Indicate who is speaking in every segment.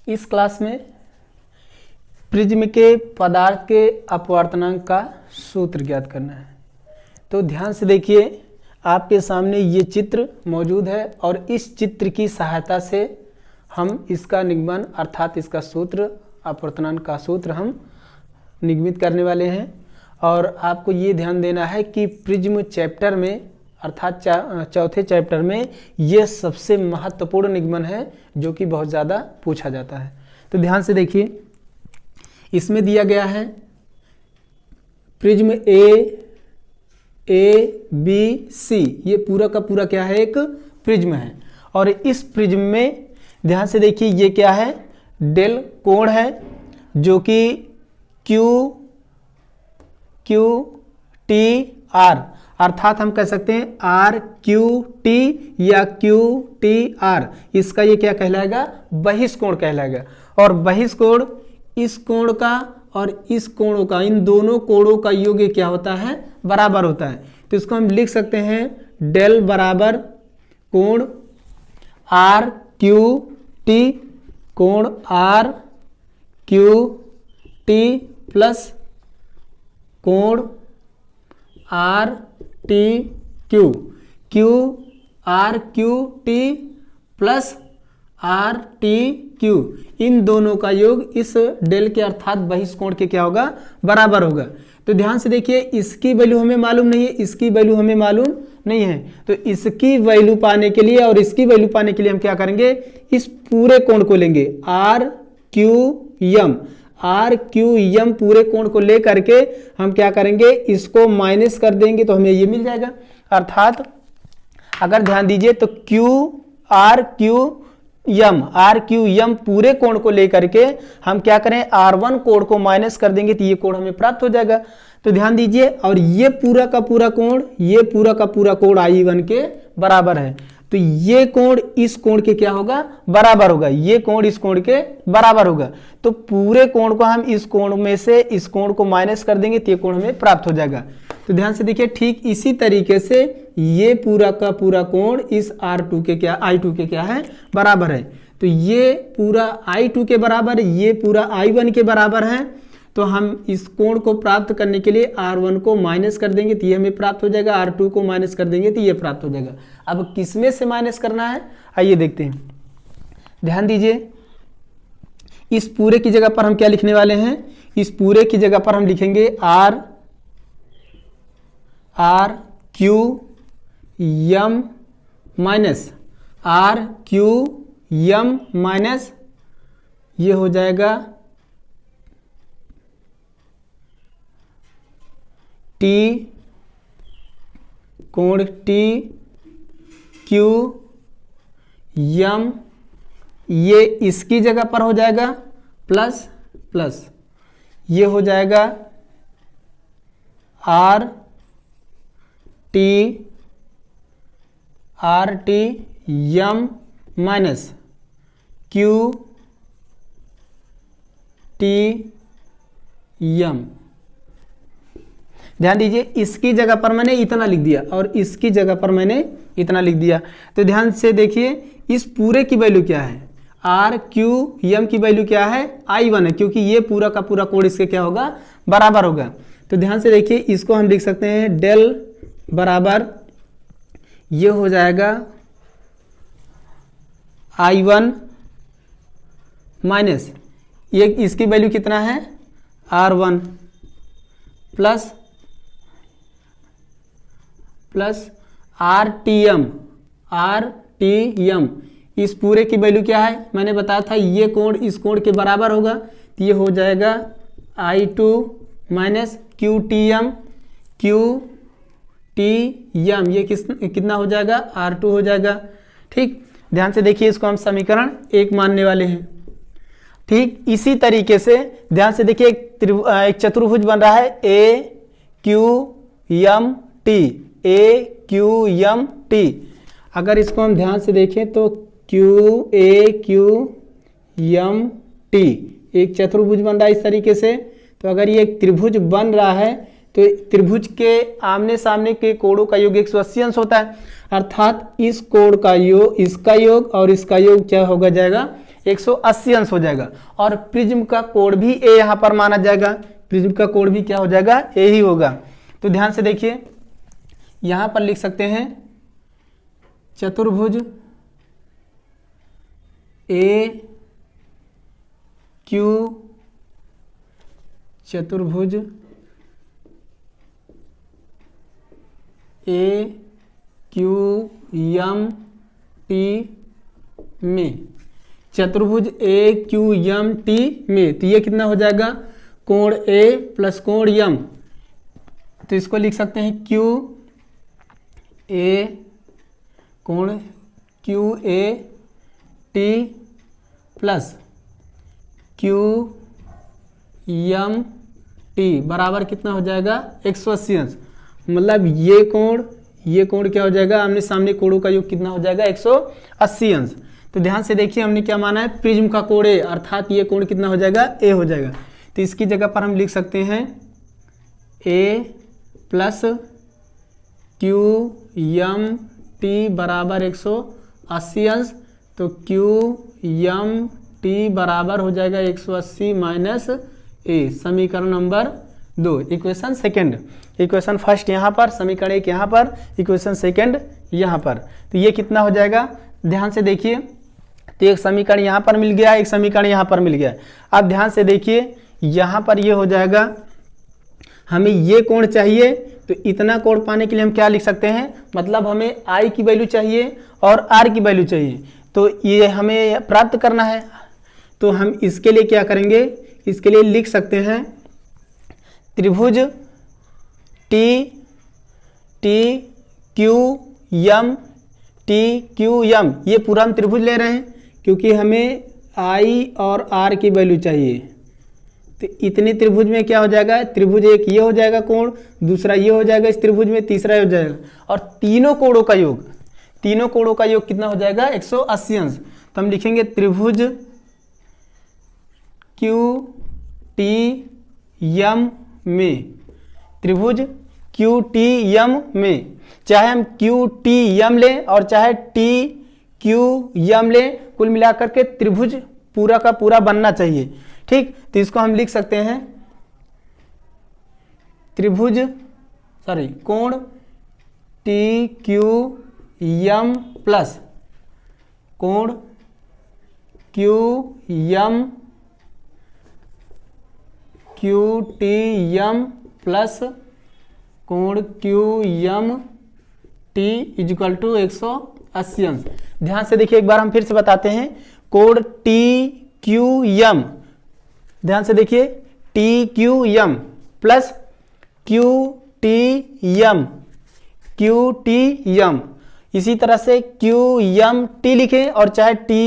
Speaker 1: इस क्लास में प्रिज्म के पदार्थ के अपवर्तनांक का सूत्र ज्ञात करना है। तो ध्यान से देखिए, आपके सामने ये चित्र मौजूद है और इस चित्र की सहायता से हम इसका निगमन अर्थात इसका सूत्र, अपवर्तनांक का सूत्र हम निगमित करने वाले हैं। और आपको ये ध्यान देना है कि प्रिज्म चैप्टर में अर्थात चौथे चैप्टर में ये सबसे महत्वपूर्ण निगमन है जो कि बहुत ज़्यादा पूछा जाता है। तो ध्यान से देखिए, इसमें दिया गया है प्रिज्म ए बी सी, ये पूरा का पूरा क्या है, एक प्रिज्म है। और इस प्रिज्म में ध्यान से देखिए ये क्या है, डेल कोण है जो कि क्यू टी आर अर्थात हम कह सकते हैं आर क्यू टी या क्यू टी आर, इसका ये क्या कहलाएगा, बहिष्कोण कहलाएगा। और बहिष्कोण इस कोण का और इस कोणों का, इन दोनों कोणों का योग क्या होता है, बराबर होता है। तो इसको हम लिख सकते हैं डेल बराबर कोण आर क्यू टी, कोण आर क्यू टी प्लस कोण R T Q R Q T plus R T Q, इन दोनों का योग इस डेल के अर्थात बहिष्कोण के क्या होगा, बराबर होगा। तो ध्यान से देखिए, इसकी वैल्यू हमें मालूम नहीं है, इसकी वैल्यू हमें मालूम नहीं है। तो इसकी वैल्यू पाने के लिए और इसकी वैल्यू पाने के लिए हम क्या करेंगे, इस पूरे कोण को लेंगे आर क्यू एम पूरे कोण को ले करके हम क्या करेंगे, इसको माइनस कर देंगे तो हमें ये मिल जाएगा। अर्थात अगर ध्यान दीजिए तो आर क्यू एम पूरे कोण को लेकर के हम क्या करें, R1 कोण को माइनस कर देंगे तो ये कोण हमें प्राप्त हो जाएगा। तो ध्यान दीजिए, और ये पूरा का पूरा कोण I1 के बराबर है। तो ये कोण इस कोण के क्या होगा, बराबर होगा, ये कोण इस कोण के बराबर होगा। तो पूरे कोण को हम इस कोण में से इस कोण को माइनस कर देंगे तो ये कोण हमें प्राप्त हो जाएगा। तो ध्यान से देखिए, ठीक इसी तरीके से ये पूरा का पूरा कोण इस I2 के क्या है, बराबर है। तो ये पूरा I2 के बराबर, ये पूरा I1 के बराबर है। तो हम इस कोण को प्राप्त करने के लिए R1 को माइनस कर देंगे तो ये हमें प्राप्त हो जाएगा, R2 को माइनस कर देंगे तो ये प्राप्त हो जाएगा। अब किसमें से माइनस करना है, आइए देखते हैं। ध्यान दीजिए, इस पूरे की जगह पर हम क्या लिखने वाले हैं, इस पूरे की जगह पर हम लिखेंगे R Q M minus R Q M minus ये हो जाएगा टी कोण टी क्यू एम, ये इसकी जगह पर हो जाएगा प्लस ये हो जाएगा R T M minus Q T M. ध्यान दीजिए, इसकी जगह पर मैंने इतना लिख दिया और इसकी जगह पर मैंने इतना लिख दिया। तो ध्यान से देखिए, इस पूरे की वैल्यू क्या है, आर क्यू एम की वैल्यू क्या है, I1 है, क्योंकि ये पूरा का पूरा कोण इसके क्या होगा, बराबर होगा। तो ध्यान से देखिए, इसको हम लिख सकते हैं डेल बराबर ये हो जाएगा I1 माइनस ये इसकी वैल्यू कितना है, R1 plus R T M, इस पूरे की वैल्यू क्या है, मैंने बताया था ये कोण इस कोण के बराबर होगा तो ये हो जाएगा I2 minus Q T M, ये कितना हो जाएगा, R2 हो जाएगा। ठीक, ध्यान से देखिए, इसको हम समीकरण 1 मानने वाले हैं। ठीक इसी तरीके से ध्यान से देखिए, एक चतुर्भुज बन रहा है ए क्यू एम टी। अगर इसको हम ध्यान से देखें तो क्यू एम टी एक चतुर्भुज बन रहा है इस तरीके से। तो अगर ये एक त्रिभुज बन रहा है तो त्रिभुज के आमने सामने के कोणों का योग 180 अंश होता है, अर्थात इस कोण का योग, इसका योग और इसका योग क्या होगा जाएगा 180 अंश हो जाएगा। और प्रिज्म का कोण भी ए यहाँ पर माना जाएगा, प्रिज्म का कोण भी क्या हो जाएगा, ए ही होगा। तो ध्यान से देखिए यहाँ पर लिख सकते हैं चतुर्भुज ए क्यू, चतुर्भुज ए क्यू एम टी में, चतुर्भुज ए क्यू एम टी में, तो ये कितना हो जाएगा, कोण ए प्लस कोण एम, तो इसको लिख सकते हैं क्यू ए, कोण Q A T plus Q M T बराबर कितना हो जाएगा, 180 अंश। मतलब ये कोण क्या हो जाएगा, आमने सामने कोणों का योग कितना हो जाएगा, 180 अंश। तो ध्यान से देखिए हमने क्या माना है, प्रिज्म का कोण ए, अर्थात ये कोण कितना हो जाएगा, ए हो जाएगा। तो इसकी जगह पर हम लिख सकते हैं ए प्लस क्यू एम टी बराबर 180 अंश, तो क्यू एम टी बराबर हो जाएगा 180 माइनस ए, समीकरण number 2, equation second. Equation first यहाँ पर, समीकरण 1 यहाँ पर, इक्वेशन सेकेंड यहाँ पर। तो ये कितना हो जाएगा, ध्यान से देखिए, तो एक समीकरण यहाँ पर मिल गया, एक समीकरण यहाँ पर मिल गया। अब ध्यान से देखिए यहाँ पर ये हो जाएगा, हमें ये कोण चाहिए, तो इतना कोण पाने के लिए हम क्या लिख सकते हैं, मतलब हमें आई की वैल्यू चाहिए और आर की वैल्यू चाहिए, तो ये हमें प्राप्त करना है। तो हम इसके लिए क्या करेंगे, इसके लिए लिख सकते हैं त्रिभुज T T Q M T Q M, ये पूरा हम त्रिभुज ले रहे हैं क्योंकि हमें आई और आर की वैल्यू चाहिए। तो इतने त्रिभुज में क्या हो जाएगा, त्रिभुज एक ये हो जाएगा कोण, दूसरा ये हो जाएगा इस त्रिभुज में, तीसरा ये हो जाएगा, और तीनों कोणों का योग, तीनों कोणों का योग कितना हो जाएगा, 180 अंश। तो हम लिखेंगे त्रिभुज क्यू टी एम में, त्रिभुज क्यू टी एम में, चाहे हम क्यू टी एम लें और चाहे टी क्यू एम लें, कुल मिलाकर के त्रिभुज पूरा का पूरा बनना चाहिए। ठीक, तो इसको हम लिख सकते हैं त्रिभुज कोण टी क्यू एम प्लस कोण Q M Q T M plus कोण Q M T equal to 180 अंश। ध्यान से देखिए एक बार हम फिर से बताते हैं, कोण टी क्यू एम, ध्यान से देखिए T Q M plus Q T M, Q T M, इसी तरह से क्यू एम टी लिखें और चाहे टी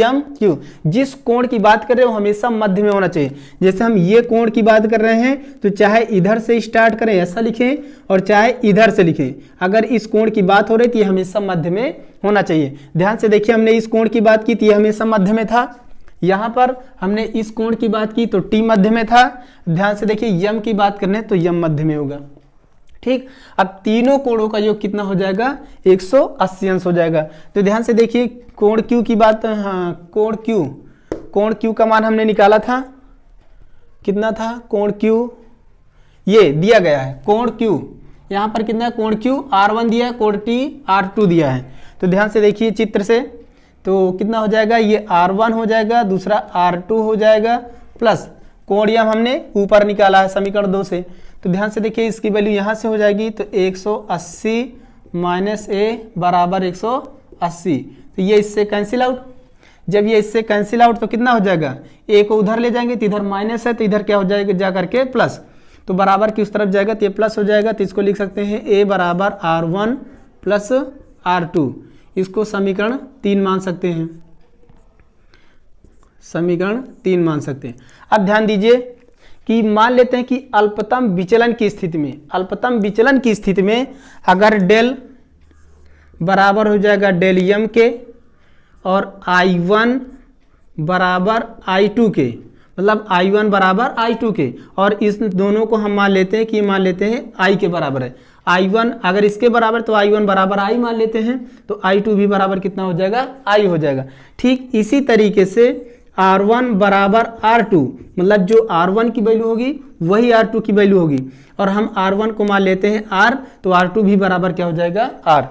Speaker 1: एम क्यू। जिस कोण की बात कर रहे हो हमेशा मध्य में होना चाहिए। जैसे हम ये कोण की बात कर रहे हैं तो चाहे इधर से स्टार्ट करें ऐसा लिखें और चाहे इधर से लिखें, अगर इस कोण की बात हो रही थी हमेशा मध्य में होना चाहिए। ध्यान से देखिए हमने इस कोण की बात की थी, ये हमेशा मध्य में था, यहाँ पर हमने इस कोण की बात की तो टी मध्य में था। ध्यान से देखिए यम की बात करने तो यम मध्य में होगा। ठीक, अब तीनों कोणों का योग कितना हो जाएगा, 180 अंश हो जाएगा। तो ध्यान से देखिए कोण क्यू की बात, हाँ कोण क्यू का मान हमने निकाला था, कितना था कोण क्यू, ये दिया गया है कोण क्यू, यहाँ पर कितना है कोण क्यू R1 दिया है, कोण टी R2 दिया है। तो ध्यान से देखिए चित्र से, तो कितना हो जाएगा, ये R1 हो जाएगा, दूसरा R2 हो जाएगा, प्लस कोण यम हमने ऊपर निकाला है समीकरण 2 से। तो ध्यान से देखिए इसकी वैल्यू यहाँ से हो जाएगी, तो 180 माइनस ए बराबर 180, तो ये इससे कैंसिल आउट। जब ये इससे कैंसिल आउट तो कितना हो जाएगा, ए को उधर ले जाएंगे तो इधर माइनस है तो इधर क्या हो जाएगा जा करके प्लस, तो बराबर की उस तरफ जाएगा तो ये प्लस हो जाएगा। तो इसको लिख सकते हैं ए बराबर R1 प्लस R2, इसको समीकरण 3 मान सकते हैं, समीकरण 3 मान सकते हैं। अब ध्यान दीजिए कि मान लेते हैं कि अल्पतम विचलन की स्थिति में, अल्पतम विचलन की स्थिति में अगर डेल बराबर हो जाएगा डेल यम के और I1 बराबर I2 के, मतलब I1 बराबर I2 के, और इस दोनों को हम मान लेते हैं कि मान लेते हैं I के बराबर है। I1 अगर इसके बराबर तो I1 बराबर I मान लेते हैं, तो I2 भी बराबर कितना हो जाएगा, I हो जाएगा। ठीक इसी तरीके से R1 बराबर R2, मतलब जो R1 की वैल्यू होगी वही R2 की वैल्यू होगी, और हम R1 को मान लेते हैं R, तो R2 भी बराबर क्या हो जाएगा, R।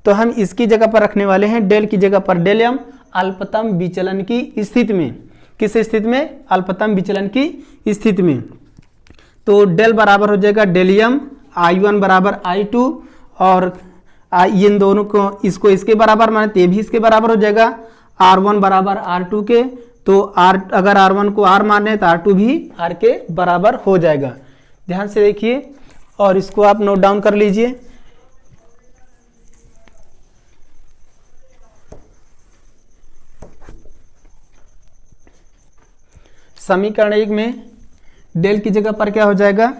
Speaker 1: तो हम इसकी जगह पर रखने वाले हैं डेल की जगह पर डेल m, अल्पतम विचलन की स्थिति में। किस स्थिति में, अल्पतम विचलन की स्थिति में। तो डेल बराबर हो जाएगा डेल m, I1 बराबर I2, और इन दोनों को इसको इसके बराबर माने तो ये भी इसके बराबर हो जाएगा, R1 बराबर R2 के। तो अगर R1 को R माने तो R2 भी R के बराबर हो जाएगा। ध्यान से देखिए और इसको आप नोट डाउन कर लीजिए। समीकरण 1 में डेल की जगह पर क्या हो जाएगा,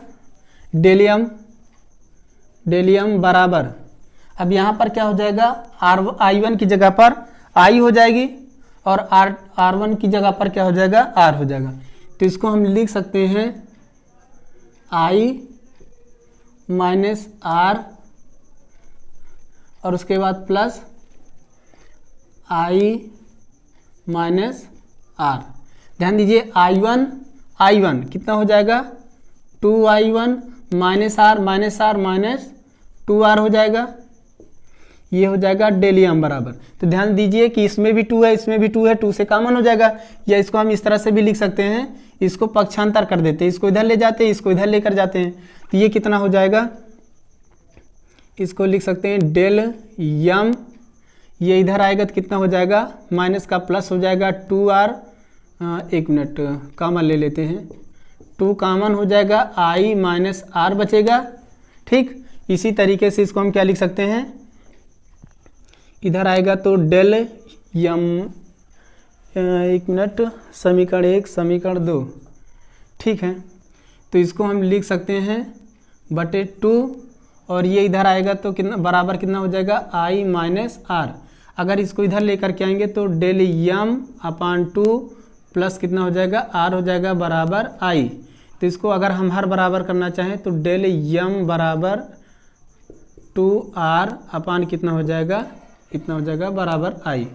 Speaker 1: डेल m बराबर, अब यहाँ पर क्या हो जाएगा, I1 की जगह पर I हो जाएगी और R1 की जगह पर क्या हो जाएगा, R हो जाएगा। तो इसको हम लिख सकते हैं I माइनस R और उसके बाद प्लस I माइनस R। ध्यान दीजिए I1 कितना हो जाएगा, 2I1 minus R minus 2R हो जाएगा। ये हो जाएगा डेल m बराबर। तो ध्यान दीजिए कि इसमें भी 2 है, इसमें भी 2 है, 2 से कॉमन हो जाएगा, या इसको हम इस तरह से भी लिख सकते हैं, इसको पक्षांतर कर देते हैं, इसको इधर ले जाते हैं, इसको इधर लेकर जाते हैं। तो ये कितना हो जाएगा, इसको लिख सकते हैं डेल m, ये इधर आएगा तो कितना हो जाएगा, माइनस का प्लस हो जाएगा 2R, एक मिनट कॉमन ले लेते हैं, 2 कॉमन हो जाएगा, I माइनस R बचेगा। ठीक इसी तरीके से इसको हम क्या लिख सकते हैं, इधर आएगा तो डेल m, एक मिनट, समीकरण 1 समीकरण 2, ठीक है। तो इसको हम लिख सकते हैं बटे 2, और ये इधर आएगा तो कितना बराबर कितना हो जाएगा, I माइनस R। अगर इसको इधर लेकर के आएंगे तो डेल m अपान 2 प्लस कितना हो जाएगा, R हो जाएगा बराबर I। तो इसको अगर हम हर बराबर करना चाहें तो डेल m बराबर 2R अपान कितना हो जाएगा, इतना हो जाएगा बराबर I।